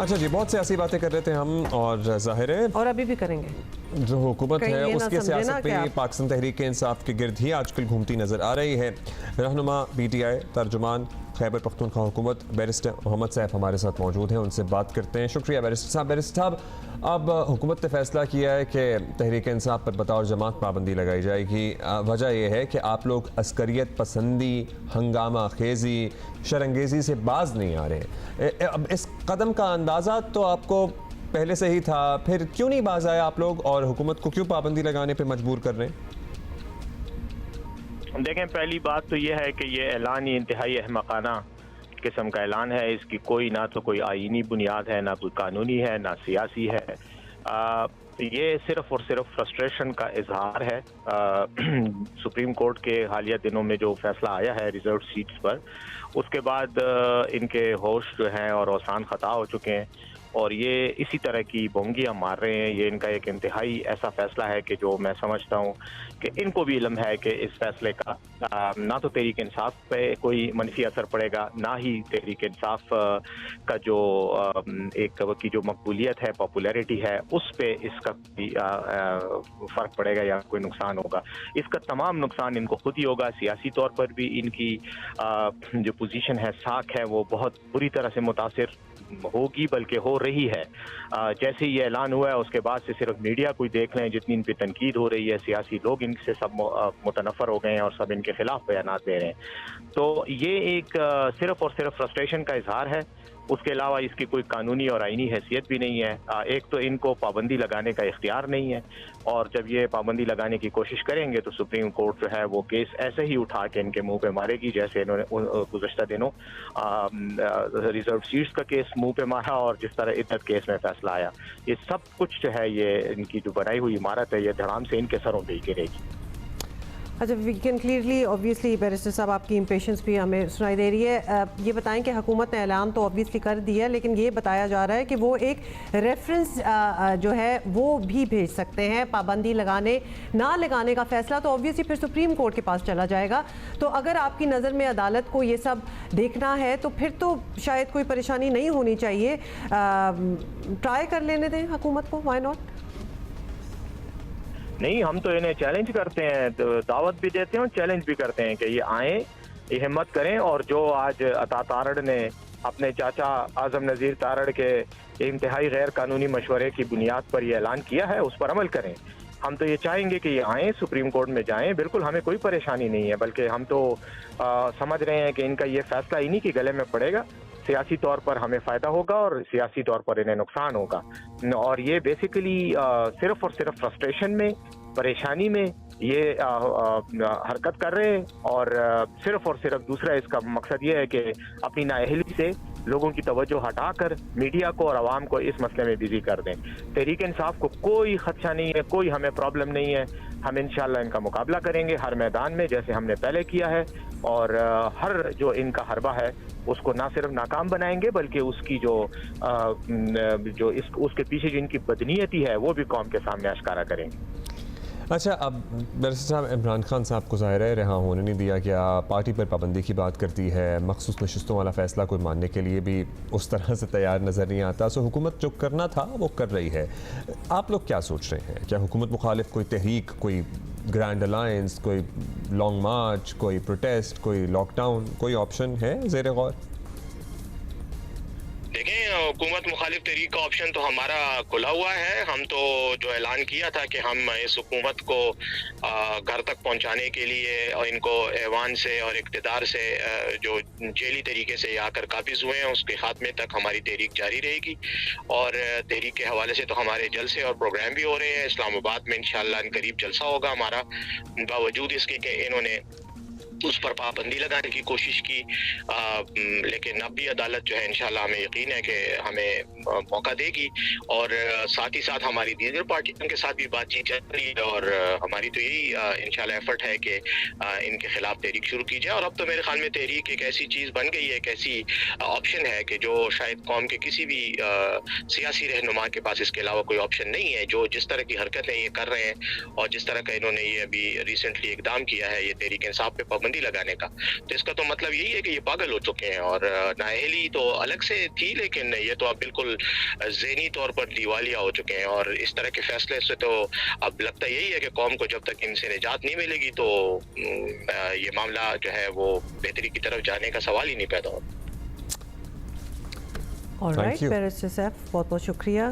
अच्छा जी, बहुत सियासी बातें कर रहे थे हम और ज़ाहिर है और अभी भी करेंगे। जो हुकूमत है उसके सियासत पे पाकिस्तान तहरीक इंसाफ के गिर्द ही आजकल घूमती नज़र आ रही है। रहनुमा PTI तर्जुमान खैबर पख्तूनख्वा हुकूमत बैरिस्टर मोहम्मद सैफ हमारे साथ मौजूद हैं, उनसे बात करते हैं। शुक्रिया बैरिस्टर साहब। बैरिस्टर साहब, अब हुकूमत ने फैसला किया है कि तहरीक इंसाफ पर बतौर जमात पाबंदी लगाई जाएगी। वजह यह है कि आप लोग अस्करियत पसंदी, हंगामा खेजी, शरंगेज़ी से बाज नहीं आ रहे। अब इस कदम का अंदाज़ा तो आपको पहले से ही था, फिर क्यों नहीं बाज आए आप लोग और हुकूमत को क्यों पाबंदी लगाने पर मजबूर कर रहे हैं? देखें, पहली बात तो यह है कि ये ऐलान ही इंतहाई अहमकाना किस्म का ऐलान है। इसकी कोई ना तो कोई आईनी बुनियाद है, ना कोई कानूनी है, ना सियासी है। ये सिर्फ और सिर्फ फ्रस्ट्रेशन का इजहार है। सुप्रीम कोर्ट के हालिया दिनों में जो फैसला आया है रिजर्व सीट्स पर, उसके बाद इनके होश जो हैं और औसान ख़ता हो चुके हैं और ये इसी तरह की बोंगियाँ मार रहे हैं। ये इनका एक इंतहाई ऐसा फैसला है कि जो मैं समझता हूँ कि इनको भी इल्म है कि इस फैसले का ना तो तहरीक इंसाफ पे कोई मनफी असर पड़ेगा, ना ही तहरीक इंसाफ का जो एक की जो मकबूलियत है, पॉपुलैरिटी है, उस पे इसका फ़र्क पड़ेगा या कोई नुकसान होगा। इसका तमाम नुकसान इनको खुद ही होगा। सियासी तौर पर भी इनकी जो पोजीशन है, साख है, वो बहुत बुरी तरह से मुतासिर होगी, बल्कि हो रही है। जैसे ही ये ऐलान हुआ है उसके बाद से सिर्फ मीडिया कोई देख लें, जितनी इन पे तनकीद हो रही है, सियासी लोग इनसे सब मुतनफ़र हो गए हैं और सब इनके खिलाफ बयानात दे रहे हैं। तो ये एक सिर्फ और सिर्फ फ्रस्ट्रेशन का इजहार है। उसके अलावा इसकी कोई कानूनी और आईनी हैसियत भी नहीं है। एक तो इनको पाबंदी लगाने का इख्तियार नहीं है और जब ये पाबंदी लगाने की कोशिश करेंगे तो सुप्रीम कोर्ट जो है वो केस ऐसे ही उठा के इनके मुंह पे मारेगी, जैसे इन्होंने गुज़श्ता दिनों रिजर्व सीट्स का केस मुंह पे मारा और जिस तरह इद्दत केस में फैसला आया। ये सब कुछ जो है, ये इनकी जो बनाई हुई इमारत है, ये धड़ाम से इनके सरों पे ही गिरेगी। अच्छा, we can clearly obviously barrister साहब आपकी इम्पेशंस भी हमें सुनाई दे रही है। ये बताएं कि हुकूमत ने ऐलान तो ऑब्वियसली कर दिया, लेकिन ये बताया जा रहा है कि वो एक रेफरेंस जो है वो भी भेज सकते हैं। पाबंदी लगाने ना लगाने का फैसला तो ऑब्वियसली फिर सुप्रीम कोर्ट के पास चला जाएगा। तो अगर आपकी नज़र में अदालत को ये सब देखना है तो फिर तो शायद कोई परेशानी नहीं होनी चाहिए। ट्राई कर लेने दें हुकूमत को, व्हाई नॉट? नहीं, हम तो इन्हें चैलेंज करते हैं, तो दावत भी देते हैं और चैलेंज भी करते हैं कि ये आएँ, ये हिम्मत करें और जो आज अता तारड़ ने अपने चाचा आज़म नज़ीर तारड़ के इंतहाई गैर कानूनी मशवरे की बुनियाद पर यह ऐलान किया है, उस पर अमल करें। हम तो ये चाहेंगे कि ये आएँ, सुप्रीम कोर्ट में जाएं। बिल्कुल, हमें कोई परेशानी नहीं है, बल्कि हम तो समझ रहे हैं कि इनका ये फैसला इन्हीं के गले में पड़ेगा। सियासी तौर पर हमें फ़ायदा होगा और सियासी तौर पर इन्हें नुकसान होगा। और ये बेसिकली सिर्फ और सिर्फ फ्रस्ट्रेशन में, परेशानी में ये हरकत कर रहे हैं और सिर्फ दूसरा इसका मकसद ये है कि अपनी नाअहली से लोगों की तवज्जो हटाकर मीडिया को और आवाम को इस मसले में बिजी कर दें। तहरीक इंसाफ को कोई खदशा नहीं है, कोई हमें प्रॉब्लम नहीं है। हम इंशाल्लाह इनका मुकाबला करेंगे हर मैदान में, जैसे हमने पहले किया है, और हर जो इनका हरबा है उसको ना सिर्फ नाकाम बनाएंगे, बल्कि उसकी उसके पीछे जो इनकी बदनीयती है वो भी कौम के सामने आश्कारा करेंगे। अच्छा, अब बैरिस्टर साहब, इमरान खान साहब को ज़ाहिर है रिहा होने नहीं दिया गया, पार्टी पर पाबंदी की बात करती है, मखसूस नशिस्तों वाला फ़ैसला कोई मानने के लिए भी उस तरह से तैयार नज़र नहीं आता। सो हुकूमत जो करना था वो कर रही है। आप लोग क्या सोच रहे हैं? क्या हुकूमत मुखालिफ कोई तहरीक, कोई ग्रैंड अलायंस, कोई लॉन्ग मार्च, कोई प्रोटेस्ट, कोई लॉकडाउन, कोई ऑप्शन है ज़ेर गौर? देखें, हुकूमत मुखालिफ तहरीक का ऑप्शन तो हमारा खुला हुआ है। हम तो जो ऐलान किया था कि हम इस हुकूमत को घर तक पहुंचाने के लिए और इनको ऐवान से और इक़्तिदार से जो जेली तरीके से आकर काबिज हुए हैं उसके खात्मे तक हमारी तहरीक जारी रहेगी। और तहरीक के हवाले से तो हमारे जलसे और प्रोग्राम भी हो रहे हैं। इस्लामाबाद में इंशाअल्लाह करीब जलसा होगा हमारा, बावजूद इसके कि इन्होंने उस पर पाबंदी लगाने की कोशिश की, लेकिन अब भी अदालत जो है इंशाल्लाह हमें यकीन है कि हमें मौका देगी। और साथ ही साथ हमारी दीगर पार्टियों के साथ भी बातचीत चल रही है और हमारी तो यही इंशाल्लाह एफर्ट है कि इनके खिलाफ तहरीक शुरू की जाए। और अब तो मेरे ख्याल में तहरीक एक ऐसी चीज़ बन गई है, एक ऐसी ऑप्शन है कि जो शायद कौम के किसी भी सियासी रहनुमा के पास इसके अलावा कोई ऑप्शन नहीं है। जो जिस तरह की हरकतें ये कर रहे हैं और जिस तरह का इन्होंने ये अभी रिसेंटली इकदाम किया है, ये तहरीक इंसाफ पे पाबंदी पाबंदी लगाने का। तो इसका तो मतलब यही है कि ये पागल हो चुके हैं। और नाअहली तो अलग से थी, लेकिन ये तो अब बिल्कुल ज़हनी तौर पर दिवालिया हो चुके हैं। और इस तरह के फैसले से तो अब लगता यही है कि कौम को जब तक इनसे निजात नहीं मिलेगी तो ये मामला जो है वो बेहतरी की तरफ जाने का सवाल ही नहीं पैदा होता। Alright you. बैरिस्टर सैफ, बहुत बहुत शुक्रिया।